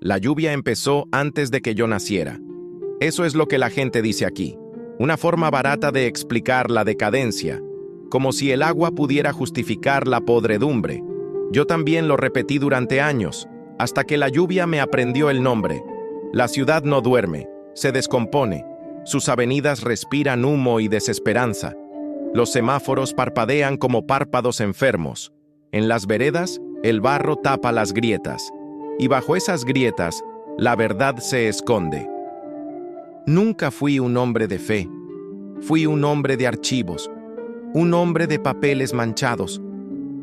La lluvia empezó antes de que yo naciera. Eso es lo que la gente dice aquí. Una forma barata de explicar la decadencia, como si el agua pudiera justificar la podredumbre. Yo también lo repetí durante años, hasta que la lluvia me aprendió el nombre. La ciudad no duerme, se descompone. Sus avenidas respiran humo y desesperanza. Los semáforos parpadean como párpados enfermos. En las veredas, el barro tapa las grietas. Y bajo esas grietas, la verdad se esconde. Nunca fui un hombre de fe. Fui un hombre de archivos. Un hombre de papeles manchados.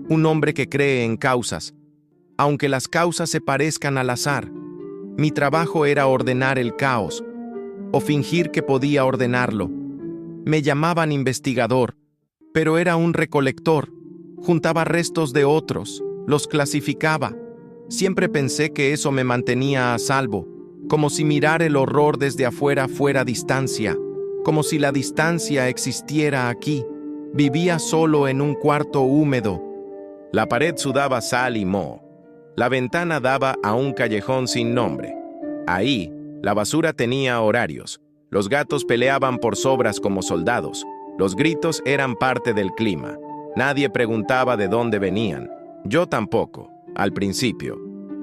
Un hombre que cree en causas, aunque las causas se parezcan al azar. Mi trabajo era ordenar el caos, o fingir que podía ordenarlo. Me llamaban investigador, pero era un recolector. Juntaba restos de otros, los clasificaba. Siempre pensé que eso me mantenía a salvo, como si mirar el horror desde afuera fuera distancia, como si la distancia existiera aquí. Vivía solo en un cuarto húmedo. La pared sudaba sal y moho. La ventana daba a un callejón sin nombre. Ahí, la basura tenía horarios. Los gatos peleaban por sobras como soldados. Los gritos eran parte del clima. Nadie preguntaba de dónde venían. Yo tampoco, al principio.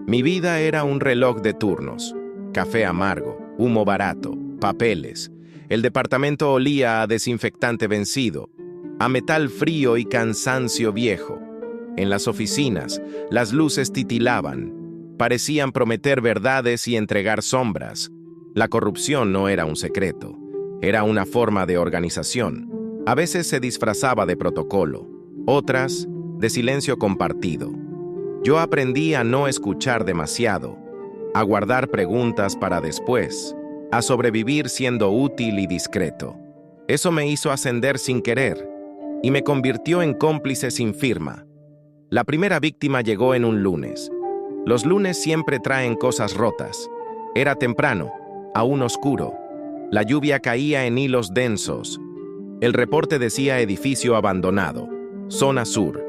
Mi vida era un reloj de turnos. Café amargo, humo barato, papeles. El departamento olía a desinfectante vencido, a metal frío y cansancio viejo. En las oficinas, las luces titilaban. Parecían prometer verdades y entregar sombras. La corrupción no era un secreto. Era una forma de organización. A veces se disfrazaba de protocolo. Otras, de silencio compartido. Yo aprendí a no escuchar demasiado, a guardar preguntas para después, a sobrevivir siendo útil y discreto. Eso me hizo ascender sin querer y me convirtió en cómplice sin firma. La primera víctima llegó en un lunes. Los lunes siempre traen cosas rotas. Era temprano, aún oscuro. La lluvia caía en hilos densos. El reporte decía edificio abandonado, zona sur,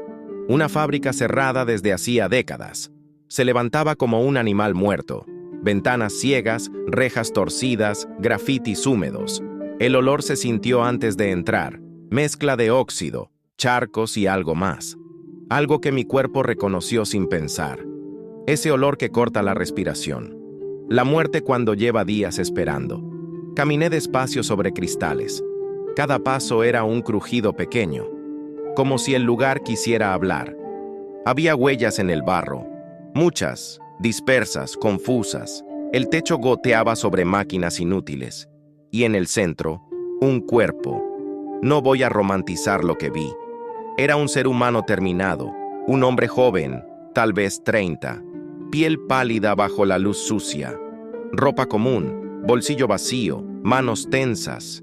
una fábrica cerrada desde hacía décadas. Se levantaba como un animal muerto. Ventanas ciegas, rejas torcidas, grafitis húmedos. El olor se sintió antes de entrar, mezcla de óxido, charcos y algo más. Algo que mi cuerpo reconoció sin pensar. Ese olor que corta la respiración. La muerte cuando lleva días esperando. Caminé despacio sobre cristales. Cada paso era un crujido pequeño, como si el lugar quisiera hablar. Había huellas en el barro, muchas, dispersas, confusas. El techo goteaba sobre máquinas inútiles. Y en el centro, un cuerpo. No voy a romantizar lo que vi. Era un ser humano terminado, un hombre joven, tal vez 30, piel pálida bajo la luz sucia, ropa común, bolsillo vacío, manos tensas.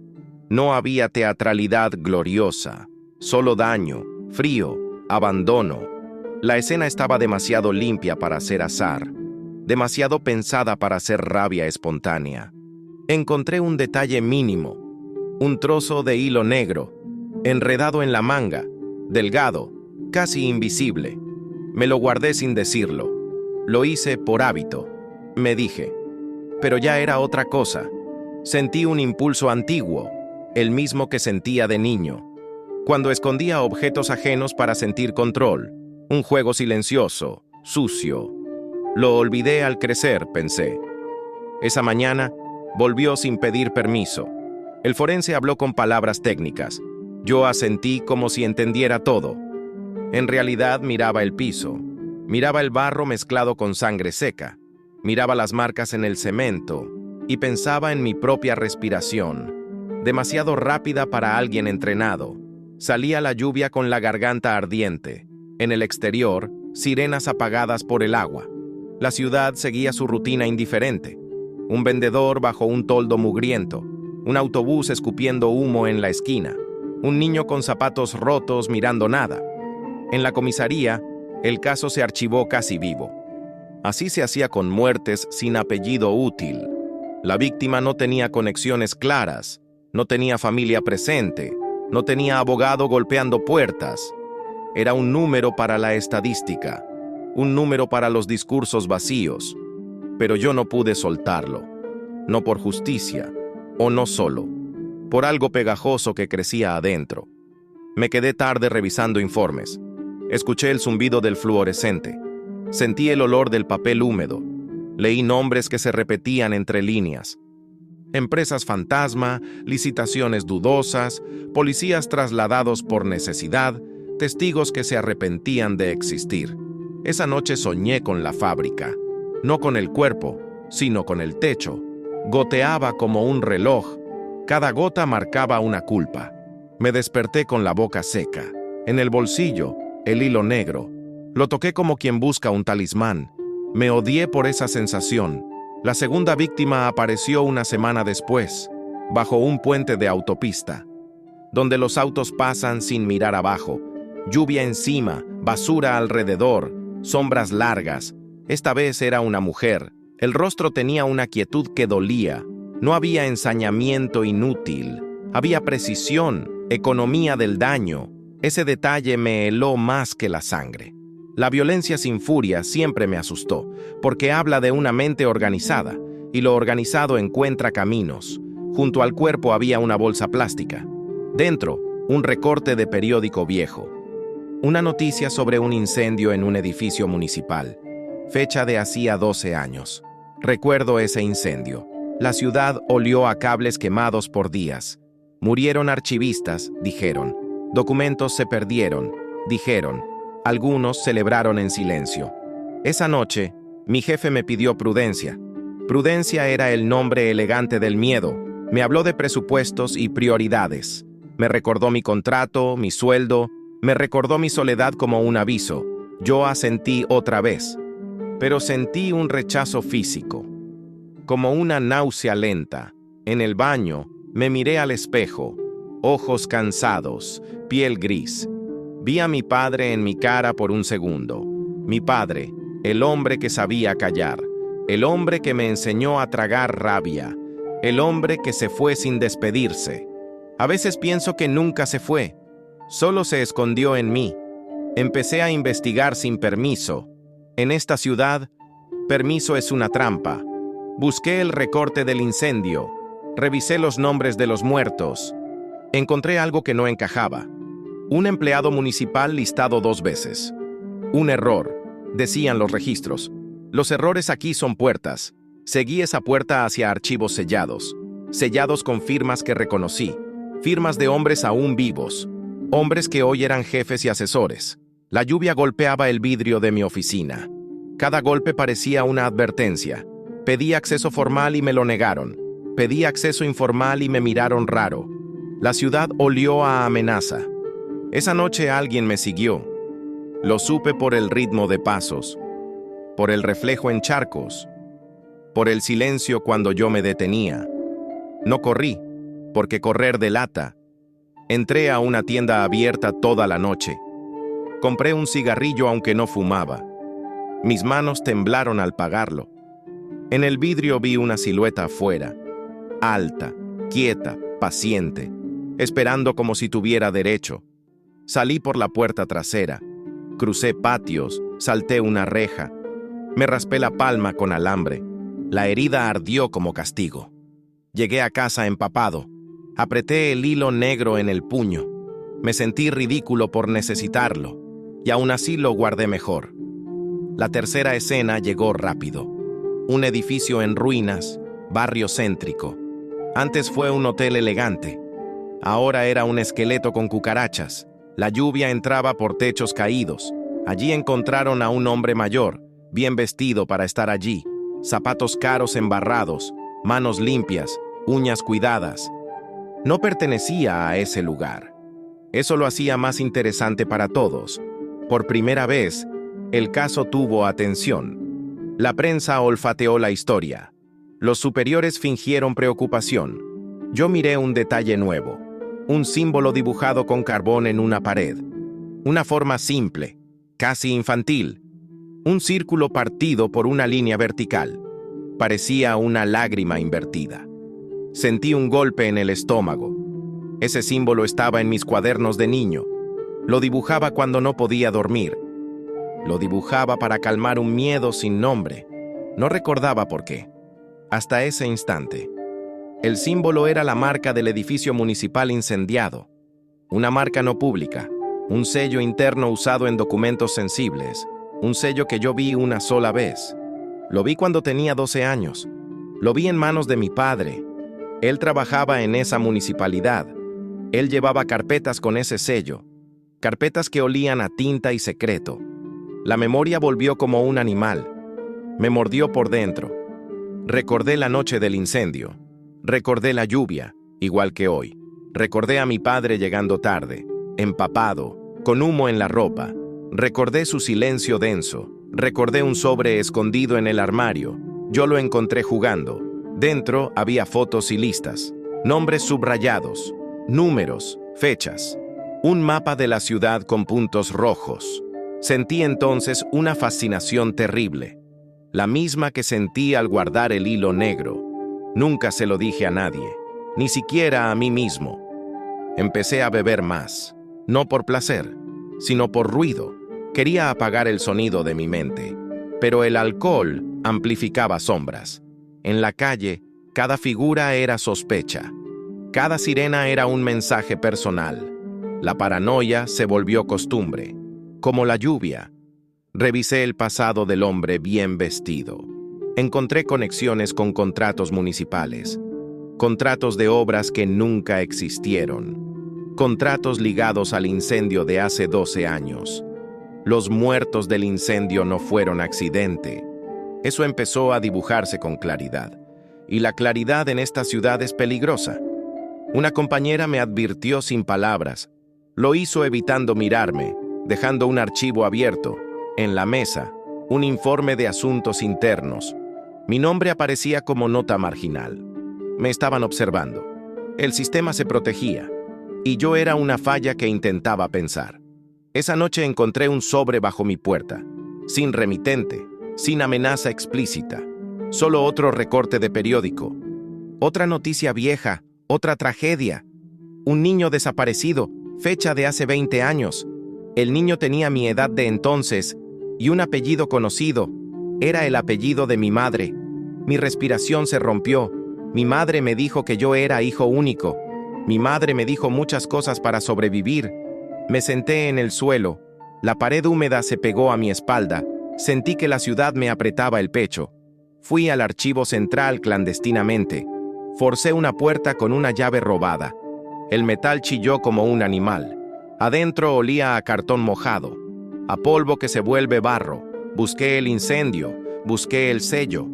No había teatralidad gloriosa, solo daño, frío, abandono. La escena estaba demasiado limpia para ser azar, demasiado pensada para ser rabia espontánea. Encontré un detalle mínimo, un trozo de hilo negro, enredado en la manga, delgado, casi invisible. Me lo guardé sin decirlo. Lo hice por hábito, me dije. Pero ya era otra cosa. Sentí un impulso antiguo, el mismo que sentía de niño, cuando escondía objetos ajenos para sentir control. Un juego silencioso, sucio. Lo olvidé al crecer, pensé. Esa mañana, volvió sin pedir permiso. El forense habló con palabras técnicas. Yo asentí como si entendiera todo. En realidad miraba el piso, miraba el barro mezclado con sangre seca, miraba las marcas en el cemento y pensaba en mi propia respiración, demasiado rápida para alguien entrenado. Salía la lluvia con la garganta ardiente. En el exterior, sirenas apagadas por el agua. La ciudad seguía su rutina indiferente. Un vendedor bajo un toldo mugriento, un autobús escupiendo humo en la esquina, un niño con zapatos rotos mirando nada. En la comisaría, el caso se archivó casi vivo. Así se hacía con muertes sin apellido útil. La víctima no tenía conexiones claras, no tenía familia presente, no tenía abogado golpeando puertas. Era un número para la estadística, un número para los discursos vacíos. pero yo no pude soltarlo. No por justicia, o no solo, por algo pegajoso que crecía adentro. Me quedé tarde revisando informes. Escuché el zumbido del fluorescente. Sentí el olor del papel húmedo. Leí nombres que se repetían entre líneas. Empresas fantasma, licitaciones dudosas, policías trasladados por necesidad, testigos que se arrepentían de existir. Esa noche soñé con la fábrica, no con el cuerpo, sino con el techo. Goteaba como un reloj. Cada gota marcaba una culpa. Me desperté con la boca seca. En el bolsillo, el hilo negro. Lo toqué como quien busca un talismán. Me odié por esa sensación. La segunda víctima apareció una semana después, bajo un puente de autopista, donde los autos pasan sin mirar abajo. Lluvia encima, basura alrededor, sombras largas. Esta vez era una mujer. El rostro tenía una quietud que dolía. No había ensañamiento inútil. Había precisión, economía del daño. Ese detalle me heló más que la sangre. La violencia sin furia siempre me asustó, porque habla de una mente organizada, y lo organizado encuentra caminos. Junto al cuerpo había una bolsa plástica. Dentro, un recorte de periódico viejo. Una noticia sobre un incendio en un edificio municipal. Fecha de hacía 12 años. Recuerdo ese incendio. La ciudad olió a cables quemados por días. Murieron archivistas, dijeron. Documentos se perdieron, dijeron. Algunos celebraron en silencio. Esa noche, mi jefe me pidió prudencia. Prudencia era el nombre elegante del miedo. Me habló de presupuestos y prioridades. Me recordó mi contrato, mi sueldo. Me recordó mi soledad como un aviso. Yo asentí otra vez. Pero sentí un rechazo físico, como una náusea lenta. En el baño, me miré al espejo. Ojos cansados, piel gris. Vi a mi padre en mi cara por un segundo. Mi padre, el hombre que sabía callar. El hombre que me enseñó a tragar rabia. El hombre que se fue sin despedirse. A veces pienso que nunca se fue. Solo se escondió en mí. Empecé a investigar sin permiso. En esta ciudad, permiso es una trampa. Busqué el recorte del incendio. Revisé los nombres de los muertos. Encontré algo que no encajaba. Un empleado municipal listado 2 veces. Un error, decían los registros. Los errores aquí son puertas. Seguí esa puerta hacia archivos sellados. Sellados con firmas que reconocí. Firmas de hombres aún vivos. Hombres que hoy eran jefes y asesores. La lluvia golpeaba el vidrio de mi oficina. Cada golpe parecía una advertencia. Pedí acceso formal y me lo negaron. Pedí acceso informal y me miraron raro. La ciudad olió a amenaza. Esa noche alguien me siguió. Lo supe por el ritmo de pasos, por el reflejo en charcos, por el silencio cuando yo me detenía. No corrí, porque correr delata. Entré a una tienda abierta toda la noche. Compré un cigarrillo aunque no fumaba. Mis manos temblaron al pagarlo. En el vidrio vi una silueta afuera, alta, quieta, paciente, esperando como si tuviera derecho. Salí por la puerta trasera, crucé patios, salté una reja, me raspé la palma con alambre. La herida ardió como castigo. Llegué a casa empapado, apreté el hilo negro en el puño. Me sentí ridículo por necesitarlo, y aún así lo guardé mejor. La tercera escena llegó rápido. Un edificio en ruinas, barrio céntrico. Antes fue un hotel elegante. Ahora era un esqueleto con cucarachas. La lluvia entraba por techos caídos. Allí encontraron a un hombre mayor, bien vestido para estar allí. Zapatos caros embarrados, manos limpias, uñas cuidadas. No pertenecía a ese lugar. Eso lo hacía más interesante para todos. Por primera vez, el caso tuvo atención. La prensa olfateó la historia. Los superiores fingieron preocupación. Yo miré un detalle nuevo. Un símbolo dibujado con carbón en una pared. Una forma simple, casi infantil. Un círculo partido por una línea vertical. Parecía una lágrima invertida. Sentí un golpe en el estómago. Ese símbolo estaba en mis cuadernos de niño. Lo dibujaba cuando no podía dormir. Lo dibujaba para calmar un miedo sin nombre. No recordaba por qué. Hasta ese instante. El símbolo era la marca del edificio municipal incendiado. Una marca no pública, un sello interno usado en documentos sensibles, un sello que yo vi una sola vez. Lo vi cuando tenía 12 años. Lo vi en manos de mi padre. Él trabajaba en esa municipalidad. Él llevaba carpetas con ese sello, carpetas que olían a tinta y secreto. La memoria volvió como un animal. Me mordió por dentro. Recordé la noche del incendio. Recordé la lluvia, igual que hoy. Recordé a mi padre llegando tarde, empapado, con humo en la ropa. Recordé su silencio denso. Recordé un sobre escondido en el armario. Yo lo encontré jugando. Dentro había fotos y listas, nombres subrayados, números, fechas. Un mapa de la ciudad con puntos rojos. Sentí entonces una fascinación terrible, la misma que sentí al guardar el hilo negro. Nunca se lo dije a nadie, ni siquiera a mí mismo. Empecé a beber más, no por placer, sino por ruido. Quería apagar el sonido de mi mente, pero el alcohol amplificaba sombras. En la calle, cada figura era sospecha. Cada sirena era un mensaje personal. La paranoia se volvió costumbre, como la lluvia. Revisé el pasado del hombre bien vestido. Encontré conexiones con contratos municipales, contratos de obras que nunca existieron, contratos ligados al incendio de hace 12 años. Los muertos del incendio no fueron accidente. Eso empezó a dibujarse con claridad. Y la claridad en esta ciudad es peligrosa. Una compañera me advirtió sin palabras. Lo hizo evitando mirarme, dejando un archivo abierto. En la mesa, un informe de asuntos internos. Mi nombre aparecía como nota marginal. Me estaban observando. El sistema se protegía. Y yo era una falla que intentaba pensar. Esa noche encontré un sobre bajo mi puerta, sin remitente, sin amenaza explícita. Solo otro recorte de periódico. Otra noticia vieja, otra tragedia. Un niño desaparecido, fecha de hace 20 años. El niño tenía mi edad de entonces y un apellido conocido. Era el apellido de mi madre. Mi respiración se rompió. Mi madre me dijo que yo era hijo único. Mi madre me dijo muchas cosas para sobrevivir. Me senté en el suelo. La pared húmeda se pegó a mi espalda. Sentí que la ciudad me apretaba el pecho. Fui al archivo central clandestinamente. Forcé una puerta con una llave robada. El metal chilló como un animal. Adentro olía a cartón mojado, a polvo que se vuelve barro. Busqué el incendio, busqué el sello.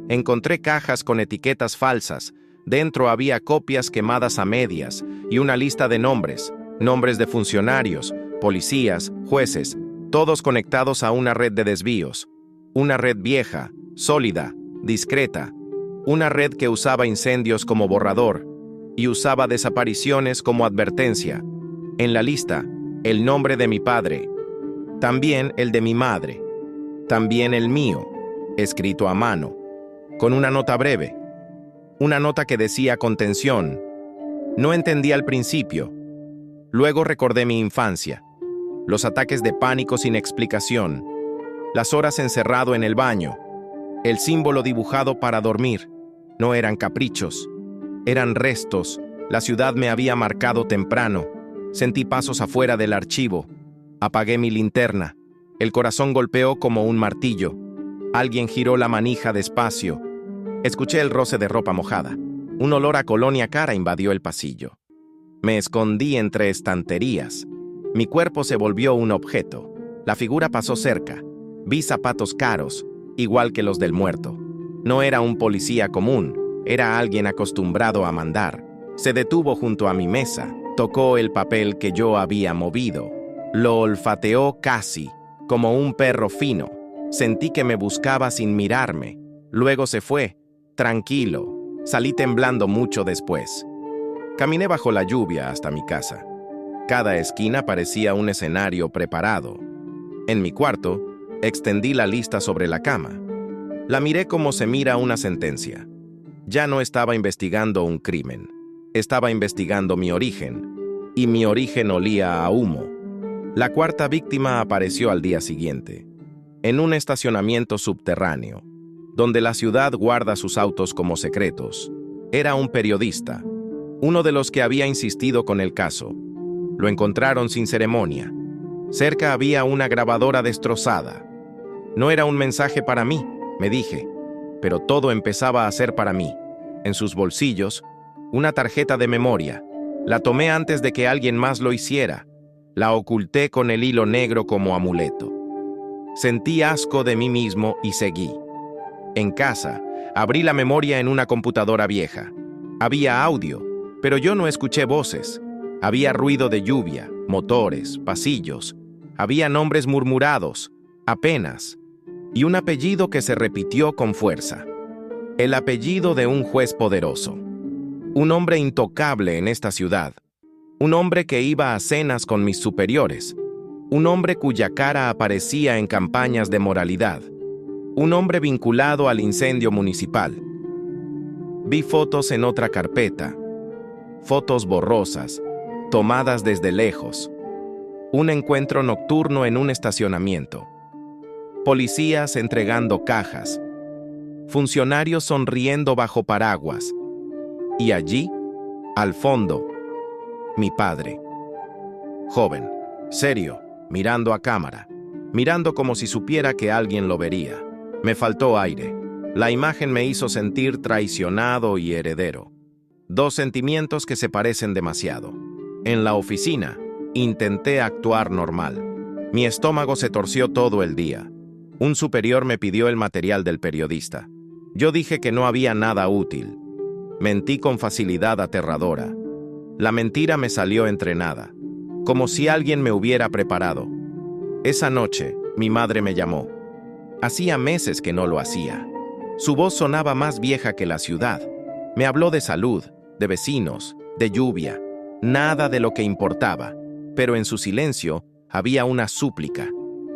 Encontré cajas con etiquetas falsas. Dentro había copias quemadas a medias y una lista de nombres de funcionarios, policías, jueces, todos conectados a una red de desvíos. Una red vieja, sólida, discreta. Una red que usaba incendios como borrador y usaba desapariciones como advertencia. En la lista, el nombre de mi padre, también el de mi madre, también el mío, escrito a mano, con una nota breve, una nota que decía con tensión. No entendí al principio. Luego recordé mi infancia, los ataques de pánico sin explicación, las horas encerrado en el baño, el símbolo dibujado para dormir. No eran caprichos, eran restos. La ciudad me había marcado temprano. Sentí pasos afuera del archivo. Apagué mi linterna. El corazón golpeó como un martillo. Alguien giró la manija despacio. Escuché el roce de ropa mojada. Un olor a colonia cara invadió el pasillo. Me escondí entre estanterías. Mi cuerpo se volvió un objeto. La figura pasó cerca. Vi zapatos caros, igual que los del muerto. No era un policía común, era alguien acostumbrado a mandar. Se detuvo junto a mi mesa, tocó el papel que yo había movido. Lo olfateó casi, como un perro fino. Sentí que me buscaba sin mirarme. Luego se fue, tranquilo. Salí temblando mucho después. Caminé bajo la lluvia hasta mi casa. Cada esquina parecía un escenario preparado. En mi cuarto, extendí la lista sobre la cama. La miré como se mira una sentencia. Ya no estaba investigando un crimen. Estaba investigando mi origen. Y mi origen olía a humo. La cuarta víctima apareció al día siguiente, en un estacionamiento subterráneo. donde la ciudad guarda sus autos como secretos. Era un periodista, uno de los que había insistido con el caso. Lo encontraron sin ceremonia. Cerca había una grabadora destrozada. No era un mensaje para mí, me dije, pero todo empezaba a ser para mí. En sus bolsillos, una tarjeta de memoria. La tomé antes de que alguien más lo hiciera. La oculté con el hilo negro como amuleto. Sentí asco de mí mismo y seguí. En casa, abrí la memoria en una computadora vieja. Había audio, pero yo no escuché voces. Había ruido de lluvia, motores, pasillos. Había nombres murmurados, apenas, y un apellido que se repitió con fuerza. El apellido de un juez poderoso. Un hombre intocable en esta ciudad. Un hombre que iba a cenas con mis superiores. Un hombre cuya cara aparecía en campañas de moralidad. Un hombre vinculado al incendio municipal. Vi fotos en otra carpeta. Fotos borrosas, tomadas desde lejos. Un encuentro nocturno en un estacionamiento. Policías entregando cajas. Funcionarios sonriendo bajo paraguas. Y allí, al fondo, mi padre. Joven, serio, mirando a cámara, mirando como si supiera que alguien lo vería. Me faltó aire. La imagen me hizo sentir traicionado y heredero. Dos sentimientos que se parecen demasiado. En la oficina, intenté actuar normal. Mi estómago se torció todo el día. Un superior me pidió el material del periodista. Yo dije que no había nada útil. Mentí con facilidad aterradora. La mentira me salió entrenada, como si alguien me hubiera preparado. Esa noche, mi madre me llamó. Hacía meses que no lo hacía. Su voz sonaba más vieja que la ciudad. Me habló de salud, de vecinos, de lluvia, nada de lo que importaba, pero en su silencio había una súplica.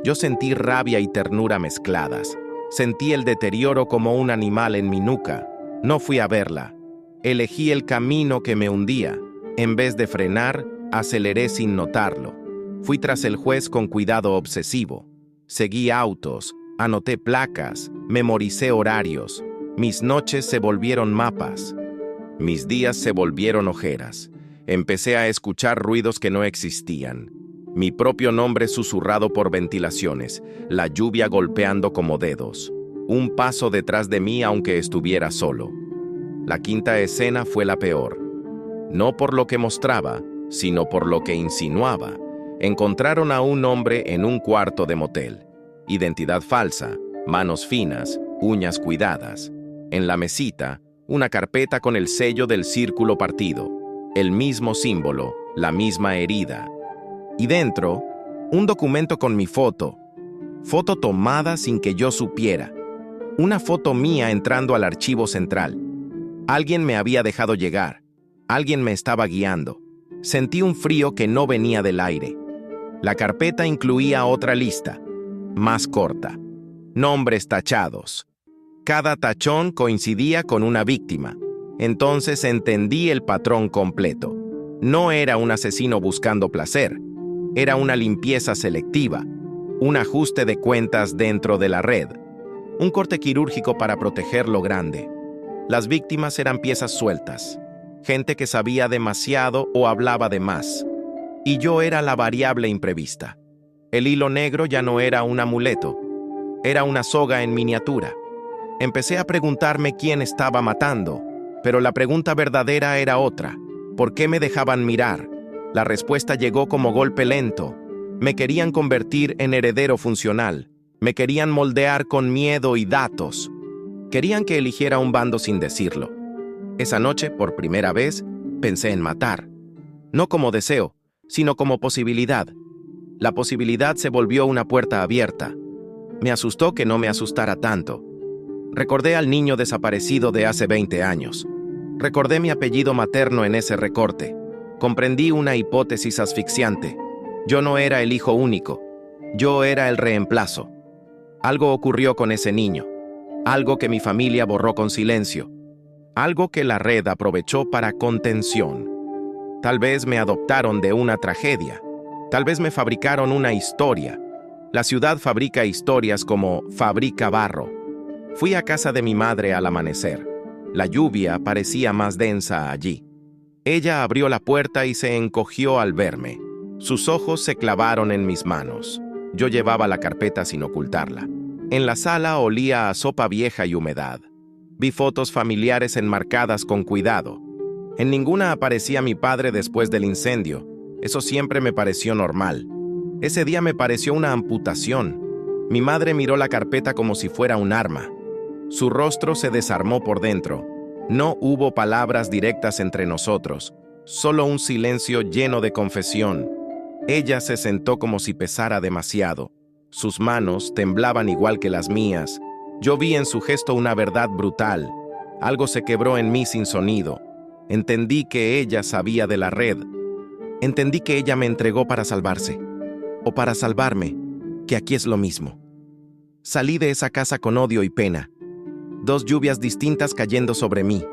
Yo sentí rabia y ternura mezcladas. Sentí el deterioro como un animal en mi nuca. No fui a verla. Elegí el camino que me hundía. En vez de frenar, aceleré sin notarlo. Fui tras el juez con cuidado obsesivo. Seguí autos, anoté placas, memoricé horarios. Mis noches se volvieron mapas. Mis días se volvieron ojeras. Empecé a escuchar ruidos que no existían. Mi propio nombre susurrado por ventilaciones, la lluvia golpeando como dedos. Un paso detrás de mí aunque estuviera solo. La quinta escena fue la peor. No por lo que mostraba, sino por lo que insinuaba. Encontraron a un hombre en un cuarto de motel. Identidad falsa, manos finas, uñas cuidadas. En la mesita, una carpeta con el sello del círculo partido. El mismo símbolo, la misma herida. Y dentro, un documento con mi foto. Foto tomada sin que yo supiera. Una foto mía entrando al archivo central. Alguien me había dejado llegar. Alguien me estaba guiando. Sentí un frío que no venía del aire. La carpeta incluía otra lista, más corta. Nombres tachados. Cada tachón coincidía con una víctima. Entonces entendí el patrón completo. No era un asesino buscando placer. Era una limpieza selectiva, un ajuste de cuentas dentro de la red, un corte quirúrgico para proteger lo grande. Las víctimas eran piezas sueltas, gente que sabía demasiado o hablaba de más. Y yo era la variable imprevista. El hilo negro ya no era un amuleto, era una soga en miniatura. Empecé a preguntarme quién estaba matando, pero la pregunta verdadera era otra. ¿Por qué me dejaban mirar? La respuesta llegó como golpe lento. Me querían convertir en heredero funcional. Me querían moldear con miedo y datos. Querían que eligiera un bando sin decirlo. Esa noche, por primera vez, pensé en matar. No como deseo, sino como posibilidad. La posibilidad se volvió una puerta abierta. Me asustó que no me asustara tanto. Recordé al niño desaparecido de hace 20 años. Recordé mi apellido materno en ese recorte. Comprendí una hipótesis asfixiante. Yo no era el hijo único. Yo era el reemplazo. Algo ocurrió con ese niño. Algo que mi familia borró con silencio. Algo que la red aprovechó para contención. Tal vez me adoptaron de una tragedia. Tal vez me fabricaron una historia. La ciudad fabrica historias como fabrica barro. Fui a casa de mi madre al amanecer. La lluvia parecía más densa allí. Ella abrió la puerta y se encogió al verme. Sus ojos se clavaron en mis manos. Yo llevaba la carpeta sin ocultarla. En la sala olía a sopa vieja y humedad. Vi fotos familiares enmarcadas con cuidado. En ninguna aparecía mi padre después del incendio. Eso siempre me pareció normal. Ese día me pareció una amputación. Mi madre miró la carpeta como si fuera un arma. Su rostro se desarmó por dentro. No hubo palabras directas entre nosotros, solo un silencio lleno de confesión. Ella se sentó como si pesara demasiado. Sus manos temblaban igual que las mías. Yo vi en su gesto una verdad brutal. Algo se quebró en mí sin sonido. Entendí que ella sabía de la red. Entendí que ella me entregó para salvarse. O para salvarme, que aquí es lo mismo. Salí de esa casa con odio y pena. 2 lluvias distintas cayendo sobre mí.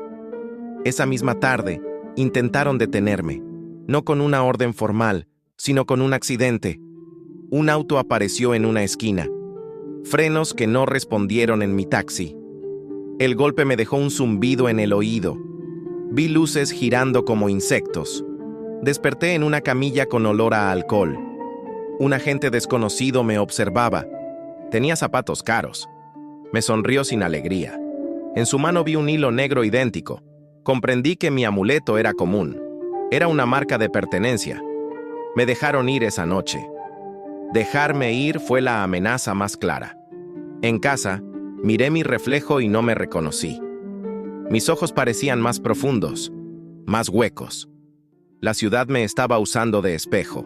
Esa misma tarde, intentaron detenerme. No con una orden formal, sino con un accidente. Un auto apareció en una esquina. Frenos que no respondieron en mi taxi. El golpe me dejó un zumbido en el oído. Vi luces girando como insectos. Desperté en una camilla con olor a alcohol. Un agente desconocido me observaba. Tenía zapatos caros. Me sonrió sin alegría. En su mano vi un hilo negro idéntico. Comprendí que mi amuleto era común. Era una marca de pertenencia. Me dejaron ir esa noche. Dejarme ir fue la amenaza más clara. En casa, miré mi reflejo y no me reconocí. Mis ojos parecían más profundos, más huecos. La ciudad me estaba usando de espejo.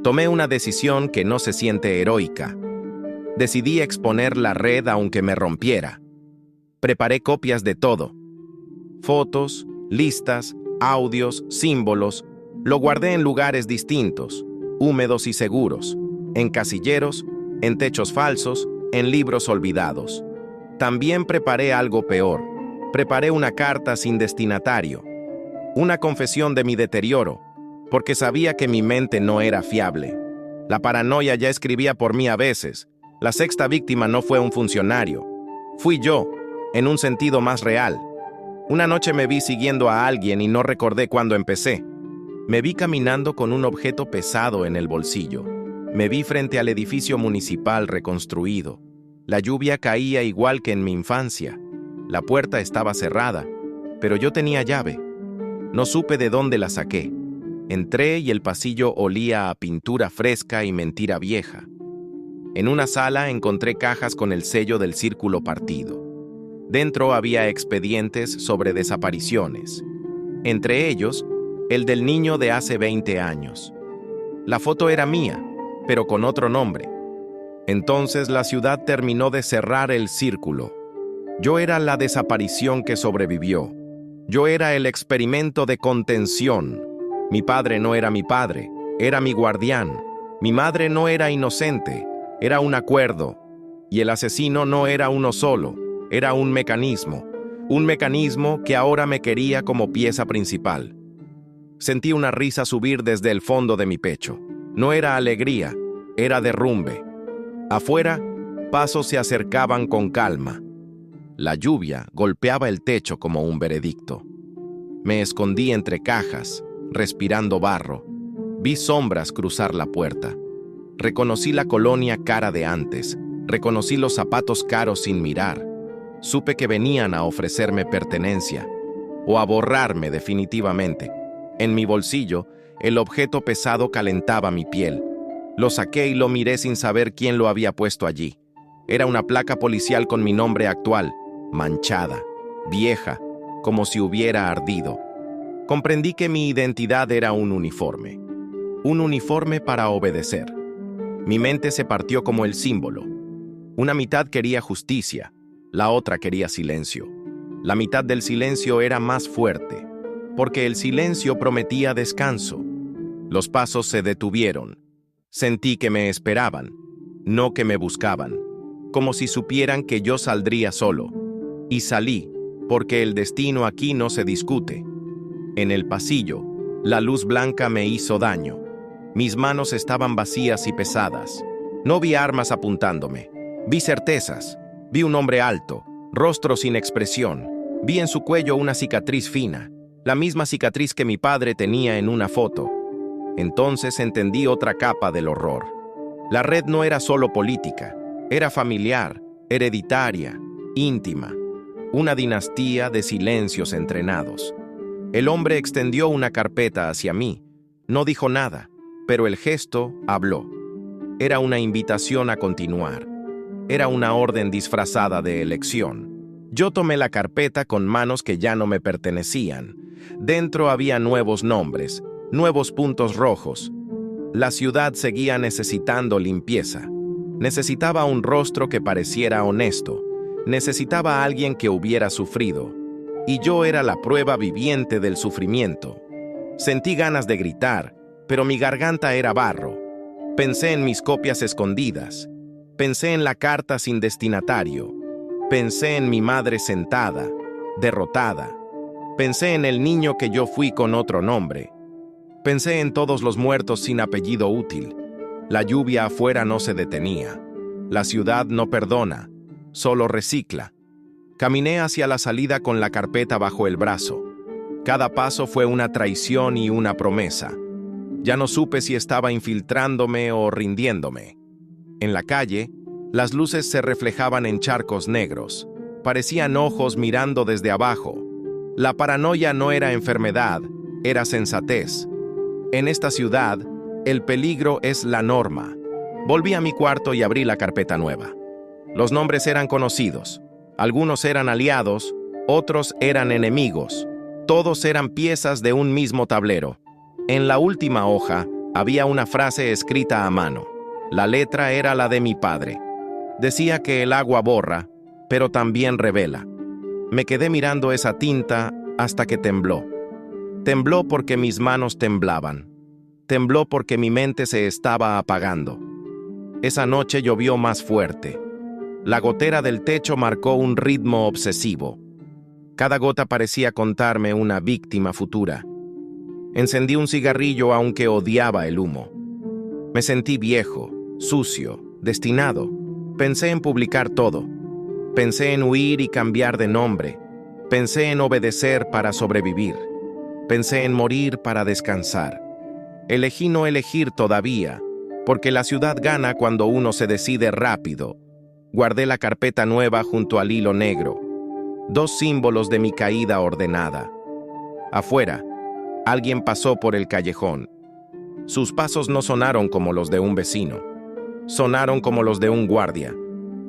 Tomé una decisión que no se siente heroica. Decidí exponer la red aunque me rompiera. Preparé copias de todo. Fotos, listas, audios, símbolos. Lo guardé en lugares distintos, húmedos y seguros, en casilleros, en techos falsos, en libros olvidados. También preparé algo peor. Preparé una carta sin destinatario. Una confesión de mi deterioro, porque sabía que mi mente no era fiable. La paranoia ya escribía por mí a veces. La sexta víctima no fue un funcionario. Fui yo, en un sentido más real. Una noche me vi siguiendo a alguien y no recordé cuándo empecé. Me vi caminando con un objeto pesado en el bolsillo. Me vi frente al edificio municipal reconstruido. La lluvia caía igual que en mi infancia. La puerta estaba cerrada, pero yo tenía llave. No supe de dónde la saqué. Entré y el pasillo olía a pintura fresca y mentira vieja. En una sala encontré cajas con el sello del círculo partido. Dentro había expedientes sobre desapariciones. Entre ellos, el del niño de hace 20 años. La foto era mía, pero con otro nombre. Entonces la ciudad terminó de cerrar el círculo. Yo era la desaparición que sobrevivió. Yo era el experimento de contención. Mi padre no era mi padre, era mi guardián. Mi madre no era inocente, era un acuerdo. Y el asesino no era uno solo, era un mecanismo. Un mecanismo que ahora me quería como pieza principal. Sentí una risa subir desde el fondo de mi pecho. No era alegría, era derrumbe. Afuera, pasos se acercaban con calma. La lluvia golpeaba el techo como un veredicto. Me escondí entre cajas, respirando barro. Vi sombras cruzar la puerta. Reconocí la colonia cara de antes. Reconocí los zapatos caros sin mirar. Supe que venían a ofrecerme pertenencia, o a borrarme definitivamente. En mi bolsillo, el objeto pesado calentaba mi piel. Lo saqué y lo miré sin saber quién lo había puesto allí. Era una placa policial con mi nombre actual, manchada, vieja, como si hubiera ardido. Comprendí que mi identidad era un uniforme para obedecer. Mi mente se partió como el símbolo. Una mitad quería justicia, la otra quería silencio. La mitad del silencio era más fuerte, porque el silencio prometía descanso. Los pasos se detuvieron. Sentí que me esperaban, no que me buscaban, como si supieran que yo saldría solo. Y salí, porque el destino aquí no se discute. En el pasillo, la luz blanca me hizo daño. Mis manos estaban vacías y pesadas. No vi armas apuntándome. Vi certezas. Vi un hombre alto, rostro sin expresión. Vi en su cuello una cicatriz fina, la misma cicatriz que mi padre tenía en una foto. Entonces entendí otra capa del horror. La red no era solo política, era familiar, hereditaria, íntima. Una dinastía de silencios entrenados. El hombre extendió una carpeta hacia mí. No dijo nada, pero el gesto habló. Era una invitación a continuar. Era una orden disfrazada de elección. Yo tomé la carpeta con manos que ya no me pertenecían. Dentro había nuevos nombres, nuevos puntos rojos. La ciudad seguía necesitando limpieza. Necesitaba un rostro que pareciera honesto. Necesitaba a alguien que hubiera sufrido. Y yo era la prueba viviente del sufrimiento. Sentí ganas de gritar, pero mi garganta era barro. Pensé en mis copias escondidas. Pensé en la carta sin destinatario. Pensé en mi madre sentada, derrotada. Pensé en el niño que yo fui con otro nombre. Pensé en todos los muertos sin apellido útil. La lluvia afuera no se detenía. La ciudad no perdona, solo recicla. Caminé hacia la salida con la carpeta bajo el brazo. Cada paso fue una traición y una promesa. Ya no supe si estaba infiltrándome o rindiéndome. En la calle, las luces se reflejaban en charcos negros. Parecían ojos mirando desde abajo. La paranoia no era enfermedad, era sensatez. En esta ciudad, el peligro es la norma. Volví a mi cuarto y abrí la carpeta nueva. Los nombres eran conocidos. Algunos eran aliados, otros eran enemigos. Todos eran piezas de un mismo tablero. En la última hoja había una frase escrita a mano. La letra era la de mi padre. Decía que el agua borra, pero también revela. Me quedé mirando esa tinta hasta que tembló. Tembló porque mis manos temblaban. Tembló porque mi mente se estaba apagando. Esa noche llovió más fuerte. La gotera del techo marcó un ritmo obsesivo. Cada gota parecía contarme una víctima futura. Encendí un cigarrillo aunque odiaba el humo. Me sentí viejo, sucio, destinado. Pensé en publicar todo. Pensé en huir y cambiar de nombre. Pensé en obedecer para sobrevivir. Pensé en morir para descansar. Elegí no elegir todavía, porque la ciudad gana cuando uno se decide rápido. Guardé la carpeta nueva junto al hilo negro. 2 símbolos de mi caída ordenada. Afuera, alguien pasó por el callejón. Sus pasos no sonaron como los de un vecino. Sonaron como los de un guardia.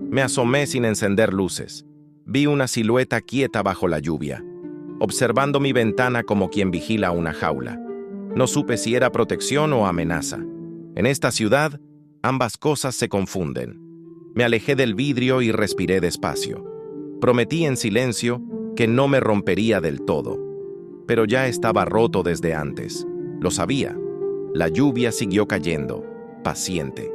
Me asomé sin encender luces. Vi una silueta quieta bajo la lluvia, observando mi ventana como quien vigila una jaula. No supe si era protección o amenaza. En esta ciudad, ambas cosas se confunden. Me alejé del vidrio y respiré despacio. Prometí en silencio que no me rompería del todo. Pero ya estaba roto desde antes. Lo sabía. La lluvia siguió cayendo, paciente.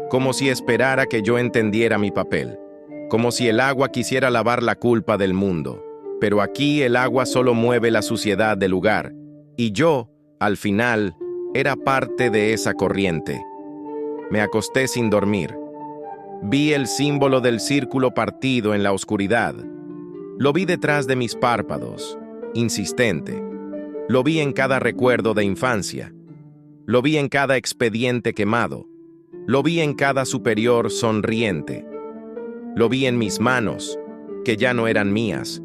Como si esperara que yo entendiera mi papel. Como si el agua quisiera lavar la culpa del mundo. Pero aquí el agua solo mueve la suciedad del lugar. Y yo, al final, era parte de esa corriente. Me acosté sin dormir. Vi el símbolo del círculo partido en la oscuridad. Lo vi detrás de mis párpados, insistente. Lo vi en cada recuerdo de infancia. Lo vi en cada expediente quemado. Lo vi en cada superior sonriente. Lo vi en mis manos, que ya no eran mías.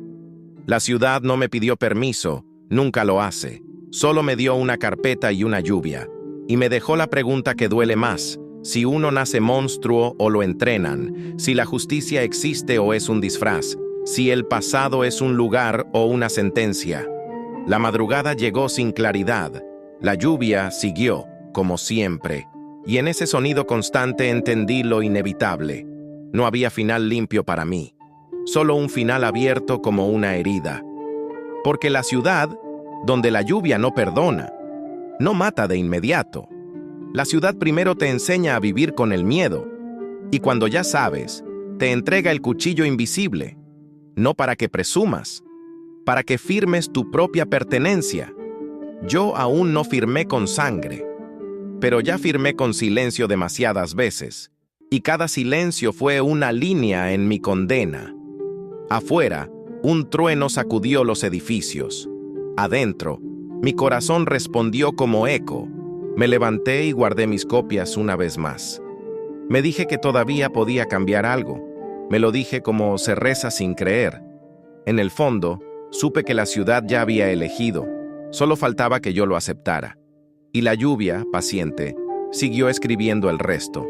La ciudad no me pidió permiso, nunca lo hace. Solo me dio una carpeta y una lluvia. Y me dejó la pregunta que duele más: si uno nace monstruo o lo entrenan, si la justicia existe o es un disfraz, si el pasado es un lugar o una sentencia. La madrugada llegó sin claridad. La lluvia siguió, como siempre. Y en ese sonido constante entendí lo inevitable. No había final limpio para mí. Solo un final abierto como una herida. Porque la ciudad, donde la lluvia no perdona, no mata de inmediato. La ciudad primero te enseña a vivir con el miedo. Y cuando ya sabes, te entrega el cuchillo invisible. No para que presumas, para que firmes tu propia pertenencia. Yo aún no firmé con sangre, pero ya firmé con silencio demasiadas veces. y cada silencio fue una línea en mi condena. Afuera, un trueno sacudió los edificios. Adentro, mi corazón respondió como eco. Me levanté y guardé mis copias una vez más. Me dije que todavía podía cambiar algo. Me lo dije como se reza sin creer. En el fondo, supe que la ciudad ya había elegido. Solo faltaba que yo lo aceptara. Y la lluvia, paciente, siguió escribiendo el resto.